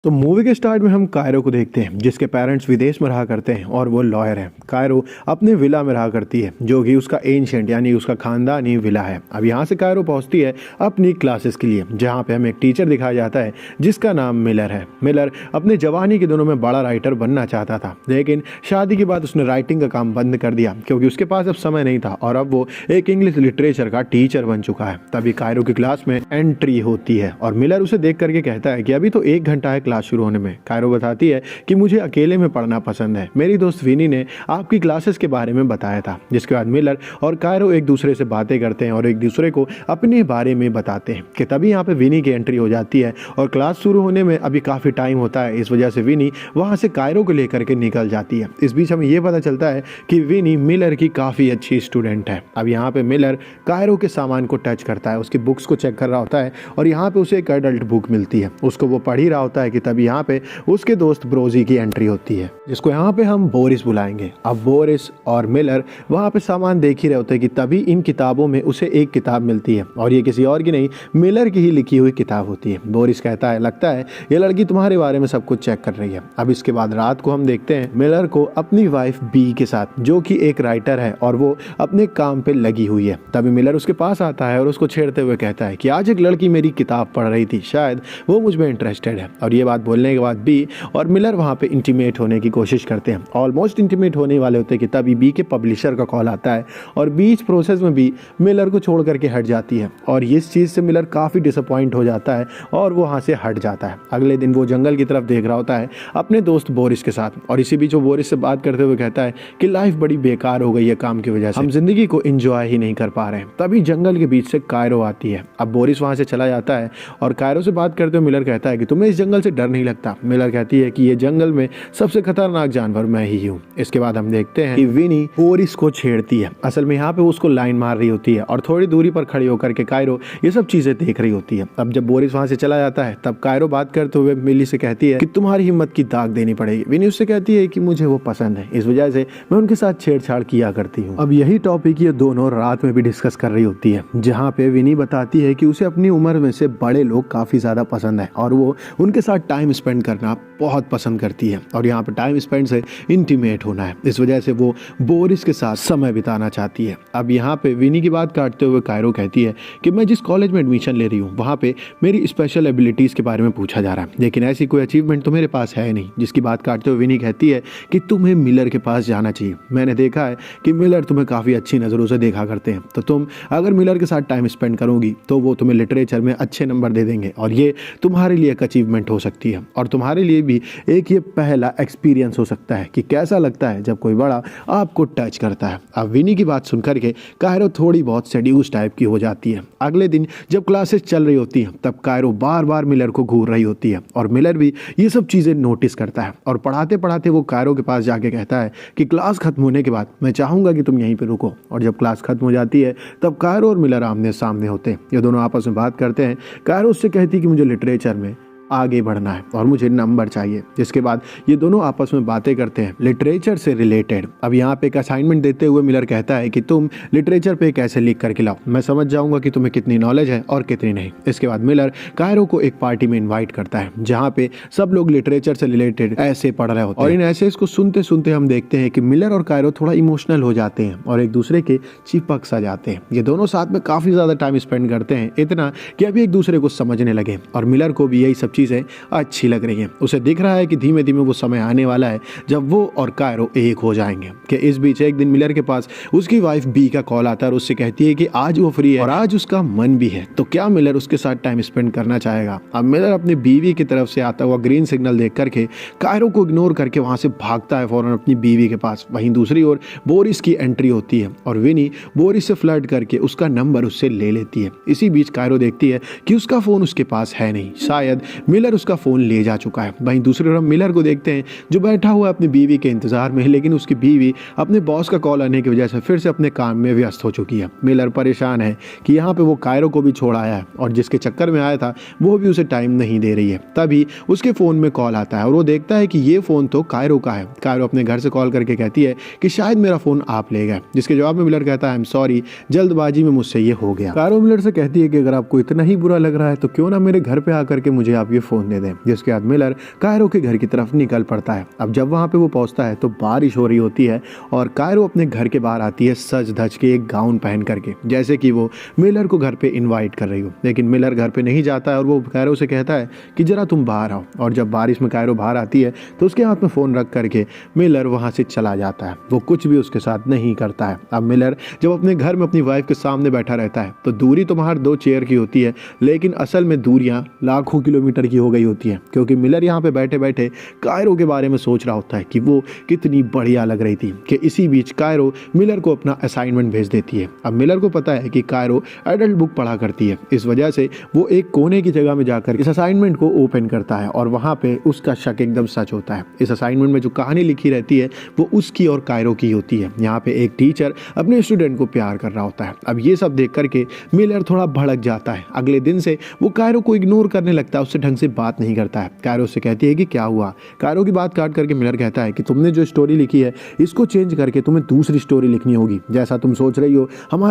तो मूवी के स्टार्ट में हम कायरो को देखते हैं जिसके पेरेंट्स विदेश में रहा करते हैं और वो लॉयर है। कायरो अपने विला में रहा करती है जो कि उसका एंशिएंट यानी उसका खानदानी विला है। अब यहाँ से कायरो पहुँचती है अपनी क्लासेस के लिए जहाँ पे हमें एक टीचर दिखाया जाता है जिसका नाम मिलर है। मिलर अपने जवानी के दिनों में बड़ा राइटर बनना चाहता था, लेकिन शादी के बाद उसने राइटिंग का काम बंद कर दिया क्योंकि उसके पास अब समय नहीं था और अब वो एक इंग्लिश लिटरेचर का टीचर बन चुका है। तभी कायरो की क्लास में एंट्री होती है और मिलर उसे देख करके कहता है कि अभी तो 1 घंटा है क्लास शुरू होने में। कायरो बताती है कि मुझे अकेले में पढ़ना पसंद है, मेरी दोस्त विनी ने आपकी क्लासेस के बारे में बताया था। जिसके बाद मिलर और कायरो एक दूसरे से बातें करते हैं और एक दूसरे को अपने बारे में बताते हैं कि तभी यहाँ पे विनी की एंट्री हो जाती है और क्लास शुरू होने में अभी काफ़ी टाइम होता है। इस वजह से विनी वहाँ से कायरो को लेकर के निकल जाती है। इस बीच हमें यह पता चलता है कि विनी मिलर की काफ़ी अच्छी स्टूडेंट है। अब यहाँ पे मिलर कायरो के सामान को टच करता है, उसकी बुक्स को चेक कर रहा होता है और यहाँ पे उसे एक एडल्ट बुक मिलती है। उसको वो पढ़ ही रहा होता है कि तभी यहाँ पे उसके दोस्त ब्रोजी की एंट्री होती है जिसको यहाँ पे हम बोरिस बुलाएंगे। अब बोरिस और मिलर वहाँ पे सामान देख ही रहे होते हैं कि तभी इन किताबों में उसे एक किताब मिलती है और ये किसी और की नहीं, मिलर की ही लिखी हुई किताब होती है। बोरिस कहता है लगता है ये लड़की तुम्हारे बारे में सब कुछ चेक कर रही है। अब इसके बाद रात को हम देखते हैं मिलर को अपनी वाइफ बी के साथ जो कि एक राइटर है और वो अपने काम पे लगी हुई है। तभी मिलर उसके पास आता है और उसको छेड़ते हुए कहता है कि आज एक लड़की मेरी किताब पढ़ रही थी, शायद वो मुझ में इंटरेस्टेड है। और ये बात बोलने के बाद बी और मिलर वहाँ पे इंटीमेट होने की कोशिश करते हैं, ऑलमोस्ट इंटीमेट होने वाले होते हैं कि तभी बी के पब्लिशर का कॉल आता है और बीच प्रोसेस में भी मिलर को छोड़ करके हट जाती है और इस चीज़ से मिलर काफ़ी डिसअपॉइंट हो जाता है और वो वहाँ से हट जाता है। अगले दिन वो जंगल की तरफ देख रहा होता है अपने दोस्त बोरिस के साथ और इसी बीच वो बोरिस से बात करते हुए कहता है कि लाइफ बड़ी बेकार हो गई है काम की वजह से, हम जिंदगी को एंजॉय ही नहीं कर पा रहे हैं। तभी जंगल के बीच से कायरो आती है। अब बोरिस वहाँ से चला जाता है और कायरो से बात करते हुए मिलर कहता है कि तुम्हें इस जंगल से डर नहीं लगता। मिलर कहती है कि ये जंगल में सबसे खतरनाक जानवर मैं ही हूँ। इसके बाद हम देखते हैं कि विनी बोरिस को छेड़ती है। असल में यहाँ पे उसको लाइन मार रही होती है और थोड़ी दूरी पर खड़ी होकर के कायरो ये सब चीजें देख रही होती है। अब जब बोरिस वहाँ से चला जाता है तब कायरो बात करते हुए मिली से कहती है कि तुम्हारी हिम्मत की दाग देनी पड़ेगी। विनी उससे कहती है कि मुझे वो पसंद है, इस वजह से मैं उनके साथ छेड़छाड़ किया करती हूँ। अब यही टॉपिक ये दोनों रात में भी डिस्कस कर रही होती है जहाँ पे विनी बताती है कि उसे अपनी उम्र में से बड़े लोग काफी ज्यादा पसंद है और वो उनके साथ टाइम स्पेंड करना बहुत पसंद करती है और यहाँ पे टाइम स्पेंड से इंटीमेट होना है। इस वजह से वो बोरिस के साथ समय बिताना चाहती है। अब यहाँ पे विनी की बात काटते हुए कायरो कहती है कि मैं जिस कॉलेज में एडमिशन ले रही हूँ वहाँ पे मेरी स्पेशल एबिलिटीज़ के बारे में पूछा जा रहा है, लेकिन ऐसी कोई अचीवमेंट तो मेरे पास है नहीं। जिसकी बात काटते हुए विनी कहती है कि तुम्हें मिलर के पास जाना चाहिए, मैंने देखा है कि मिलर तुम्हें काफ़ी अच्छी नज़रों से देखा करते हैं, तो तुम अगर मिलर के साथ टाइम स्पेंड करोगी तो वो तुम्हें लिटरेचर में अच्छे नंबर दे देंगे और ये तुम्हारे लिए एक अचीवमेंट हो सकती है और तुम्हारे लिए भी एक ये पहला एक्सपीरियंस हो सकता है कि कैसा लगता है जब कोई बड़ा आपको टच करता है। अब विनी की बात सुनकर के कायरो थोड़ी बहुत सेड्यूस टाइप की हो जाती है। अगले दिन जब क्लासेस चल रही होती हैं तब कायरो बार बार मिलर को घूर रही होती है और मिलर भी ये सब चीज़ें नोटिस करता है और पढ़ाते पढ़ाते वो कायरो के पास जाके कहता है कि क्लास खत्म होने के बाद मैं चाहूँगा कि तुम यहीं पर रुको। और जब क्लास खत्म हो जाती है तब कायरो और मिलर आमने सामने होते हैं। ये दोनों आपस में बात करते हैं। कायरो उससे कहती है कि मुझे लिटरेचर में आगे बढ़ना है और मुझे नंबर चाहिए। जिसके बाद ये दोनों आपस में बातें करते हैं लिटरेचर से रिलेटेड। अब यहाँ पे एक असाइनमेंट देते हुए मिलर कहता है कि तुम लिटरेचर पे कैसे लिख करके लाओ, मैं समझ जाऊंगा कि तुम्हें कितनी नॉलेज है और कितनी नहीं। इसके बाद मिलर कायरो को एक पार्टी में इन्वाइट करता है जहाँ पे सब लोग लिटरेचर से रिलेटेड ऐसे पढ़ रहे होते हैं और इन ऐसे को सुनते सुनते हम देखते हैं कि मिलर और कायरो थोड़ा इमोशनल हो जाते हैं और एक दूसरे के चिपक सा जाते हैं। ये दोनों साथ में काफी ज्यादा टाइम स्पेंड करते हैं, इतना कि अभी एक दूसरे को समझने लगे और मिलर को भी यही सब चीजें अच्छी लग रही हैं। उसे दिख रहा है कि धीमे धीमे वो समय आने वाला है जब वो और कायरो एक हो जाएंगे। कि इस बीच एक दिन मिलर के पास उसकी वाइफ बी का कॉल आता है और उससे कहती है कि आज वो फ्री है और आज उसका मन भी है, तो क्या मिलर उसके साथ टाइम स्पेंड करना चाहेगा। अब मिलर अपनी बीवी की तरफ से आता हुआ ग्रीन सिग्नल देख करके कायरो को इग्नोर करके वहां से भागता है फौरन अपनी बीवी के पास। वहीं दूसरी ओर बोरिस की एंट्री होती है और विनी बोरिस से फ्लर्ट करके उसका नंबर उससे ले लेती है। इसी बीच कायरो देखती है कि उसका फोन उसके पास है नहीं, शायद मिलर उसका फोन ले जा चुका है। वहीं दूसरी तरफ मिलर को देखते हैं जो बैठा हुआ है अपनी बीवी के इंतजार में, लेकिन उसकी बीवी अपने बॉस का कॉल आने की वजह से फिर से अपने काम में व्यस्त हो चुकी है। मिलर परेशान है कि यहाँ पे वो कायरो को भी छोड़ आया है और जिसके चक्कर में आया था वो भी उसे टाइम नहीं दे रही है। तभी उसके फोन में कॉल आता है और वो देखता है कि ये फोन तो कायरो का है। कायरो अपने घर से कॉल करके कहती है कि शायद मेरा फोन आप ले गए, जिसके जवाब में मिलर कहता है आई एम सॉरी, जल्दबाजी में मुझसे ये हो गया। कायरो मिलर से कहती है कि अगर आपको इतना ही बुरा लग रहा है तो क्यों ना मेरे घर पे आकर के मुझे आप ये फ़ोन दे दें। जिसके बाद मिलर कायरो के घर की तरफ निकल पड़ता है। अब जब वहाँ पे वो पहुँचता है तो बारिश हो रही होती है और कायरो अपने घर के बाहर आती है सज धज के एक गाउन पहन करके, जैसे कि वो मिलर को घर पे इनवाइट कर रही हो। लेकिन मिलर घर पे नहीं जाता है और वो कायरो से कहता है कि ज़रा तुम बाहर आओ। और जब बारिश में कायरो बाहर आती है तो उसके हाथ में फ़ोन रख करके मिलर वहाँ से चला जाता है। वो कुछ भी उसके साथ नहीं करता है। अब मिलर जब अपने घर में अपनी वाइफ के सामने बैठा रहता है तो दूरी तो बाहर 2 चेयर की होती है, लेकिन असल में दूरियां लाखों किलोमीटर की हो गई होती हैं, क्योंकि मिलर यहाँ पे बैठे बैठे कायरो के बारे में सोच रहा होता है कि वो कितनी बढ़िया लग रही थी। कि इसी बीच कायरो मिलर को अपना असाइनमेंट भेज देती है। अब मिलर को पता है कि कायरो एडल्ट बुक पढ़ा करती है, इस वजह से वो एक कोने की जगह में जाकर इस असाइनमेंट को ओपन करता है और वहाँ पे उसका शक एकदम सच होता है। इस असाइनमेंट में जो कहानी लिखी रहती है वो उसकी और कायरो की होती है। यहाँ पे एक टीचर अपने स्टूडेंट को प्यार कर रहा होता है। अब ये सब देख करके मिलर थोड़ा भड़क जाता है। अगले दिन से वो कायरो को इग्नोर करने लगता है, उससे ढंग से बात नहीं करता है। कायरो से कहती है कि क्या हुआ। कायरो की बात काट करके मिलर कहता है कि तुमने जो स्टोरी लिखी है इसको चेंज करके तुम्हें दूसरी स्टोरी लिखनी होगी। जैसा तुम सोच रही हो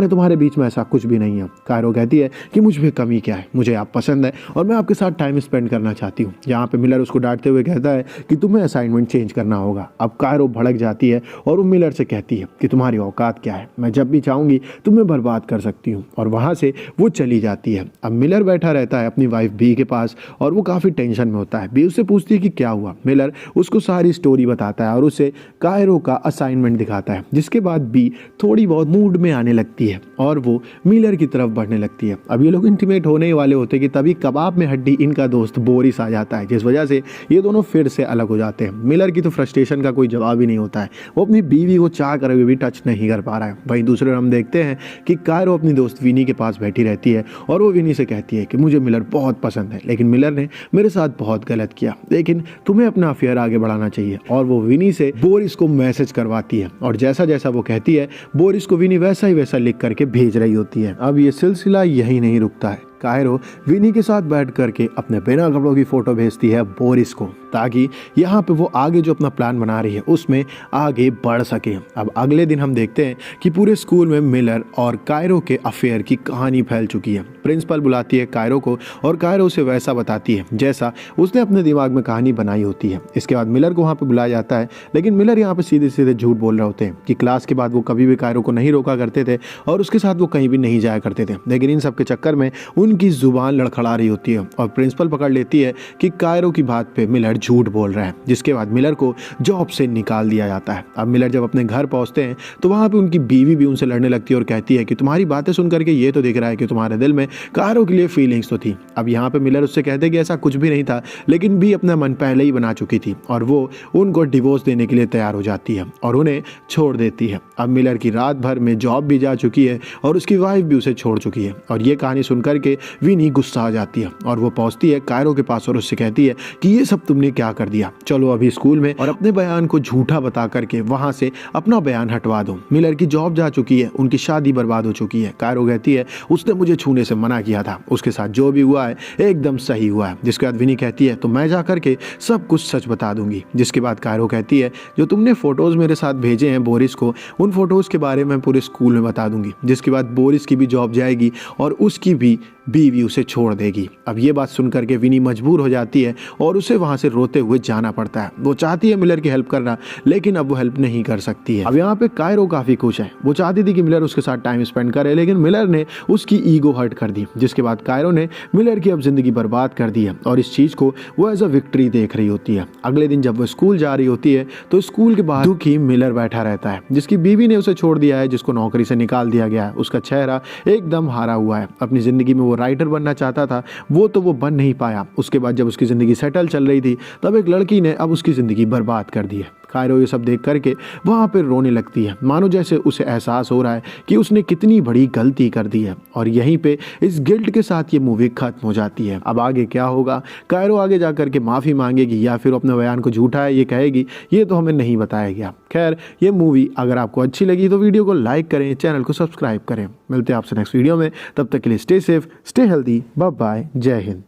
तुम्हारे बीच में ऐसा कुछ भी नहीं है। कायरो कहती है कि मुझ में कमी क्या है, मुझे आप पसंद है और मैं आपके साथ टाइम स्पेंड करना चाहती हूँ। यहाँ पे मिलर उसको डांटते हुए कहता है कि तुम्हें असाइनमेंट चेंज करना होगा। अब कायरो भड़क जाती है और वो मिलर से कहती है कि तुम्हारी औकात क्या है, मैं जब भी चाहूंगी तुम्हें बर्बाद कर सकती हूँ। और वहाँ से वो चली जाती है। अब मिलर बैठा रहता है अपनी वाइफ बी के पास और वो काफ़ी टेंशन में होता है। बी उससे पूछती है कि क्या हुआ। मिलर उसको सारी स्टोरी बताता है और उसे कायरो का असाइनमेंट दिखाता है, जिसके बाद बी थोड़ी बहुत मूड में आने लगती है और वो मिलर की तरफ बढ़ने लगती है। अब ये लोग इंटीमेट होने वाले होते हैं कि तभी कबाब में हड्डी इनका दोस्त बोरिस आ जाता है, जिस वजह से ये दोनों फिर से अलग हो जाते हैं। मिलर की तो फ्रस्ट्रेशन का कोई जवाब ही नहीं होता है, वो अपनी बीवी को चाह कर भी टच नहीं कर पा रहा है। वहीं दूसरे हम देखते हैं कि कायरो अपनी दोस्त विनी के पास बैठी रहती है और वो विनी से कहती है कि मुझे मिलर बहुत पसंद है, लेकिन मिलर ने मेरे साथ बहुत गलत किया, लेकिन तुम्हें अपना अफेयर आगे बढ़ाना चाहिए। और वो विनी से बोरिस को मैसेज करवाती है और जैसा जैसा वो कहती है बोरिस को विनी वैसा ही वैसा लिख करके भेज रही होती है। अब ये सिलसिला यही नहीं रुकता है। कायरो विनी के साथ बैठ करके अपने बिना कपड़ों की फोटो भेजती है बोरिस को, ताकि यहाँ पे वो आगे जो अपना प्लान बना रही है उसमें आगे बढ़ सके। अब अगले दिन हम देखते हैं कि पूरे स्कूल में मिलर और कायरो के अफेयर की कहानी फैल चुकी है। प्रिंसिपल बुलाती है कायरो को और कायरो उसे वैसा बताती है जैसा उसने अपने दिमाग में कहानी बनाई होती है। इसके बाद मिलर को वहाँ पे बुलाया जाता है, लेकिन मिलर यहाँ पे सीधे सीधे झूठ बोल रहे होते हैं कि क्लास के बाद वो कभी भी कायरो को नहीं रोका करते थे और उसके साथ वो कहीं भी नहीं जाया करते थे। लेकिन इन सब के चक्कर में उनकी जुबान लड़खड़ा रही होती है और प्रिंसिपल पकड़ लेती है कि कायरो की बात पे मिलर झूठ बोल रहा है, जिसके बाद मिलर को जॉब से निकाल दिया जाता है। अब मिलर जब अपने घर पहुंचते हैं तो वहाँ पे उनकी बीवी भी उनसे लड़ने लगती है और कहती है कि तुम्हारी बातें सुन करके ये तो दिख रहा है कि तुम्हारे दिल में कायरो के लिए फीलिंग्स तो थी। अब यहाँ पे मिलर उससे कहते हैं कि ऐसा कुछ भी नहीं था, लेकिन बी अपना मन पहले ही बना चुकी थी और वो उनको डिवोर्स देने के लिए तैयार हो जाती है और उन्हें छोड़ देती है। अब मिलर की रात भर में जॉब भी जा चुकी है और उसकी वाइफ भी उसे छोड़ चुकी है और ये कहानी सुन करके विनी गुस्सा आ जाती है और वो पहुंचती है कायरो के पास और उससे कहती है कि ये सब तुमने क्या कर दिया, चलो अभी स्कूल में और अपने बयान को झूठा बता करके वहां से अपना बयान हटवा दो। मिलर की जॉब जा चुकी है, उनकी शादी बर्बाद हो चुकी है। कायरो कहती है उसने मुझे छूने से मना किया था, उसके साथ जो भी हुआ है एकदम सही हुआ है। जिसके बाद विनी कहती है तो मैं जा करके सब कुछ सच बता दूंगी। जिसके बाद कायरो कहती है जो तुमने फोटोज मेरे साथ भेजे हैं बोरिस को, उन फोटोज के बारे में पूरे स्कूल में बता दूंगी। जिसके बाद बोरिस की भी जॉब जाएगी और उसकी भी बीवी उसे छोड़ देगी। अब ये बात सुनकर के विनी मजबूर हो जाती है और उसे वहां से रोते हुए जाना पड़ता है। वो चाहती है मिलर की हेल्प करना, लेकिन अब वो हेल्प नहीं कर सकती है। अब यहाँ पे कायरो काफी खुश है, वो चाहती थी कि मिलर उसके साथ टाइम स्पेंड करे, लेकिन मिलर ने उसकी ईगो हर्ट कर दी। जिसके बाद कायरो ने मिलर की अब जिंदगी बर्बाद कर दी है और इस चीज को वो एज अ विक्ट्री देख रही होती है। अगले दिन जब वो स्कूल जा रही होती है तो स्कूल के बाहर दुखी मिलर बैठा रहता है, जिसकी बीवी ने उसे छोड़ दिया है, जिसको नौकरी से निकाल दिया गया है। उसका चेहरा एकदम हारा हुआ है। अपनी जिंदगी में वो राइटर बनना चाहता था, वो बन नहीं पाया। उसके बाद जब उसकी ज़िंदगी सेटल चल रही थी तब एक लड़की ने अब उसकी ज़िंदगी बर्बाद कर दी है। कायरो ये सब देख करके वहाँ पर रोने लगती है, मानो जैसे उसे एहसास हो रहा है कि उसने कितनी बड़ी गलती कर दी है। और यहीं पे इस गिल्ट के साथ ये मूवी खत्म हो जाती है। अब आगे क्या होगा, कायरो आगे जा करके माफ़ी मांगेगी या फिर अपने बयान को झूठा है ये कहेगी, ये तो हमें नहीं बताया गया। खैर ये मूवी अगर आपको अच्छी लगी तो वीडियो को लाइक करें, चैनल को सब्सक्राइब करें। मिलते हैं आपसे नेक्स्ट वीडियो में, तब तक के लिए stay safe, stay healthy, bye bye, जय हिंद।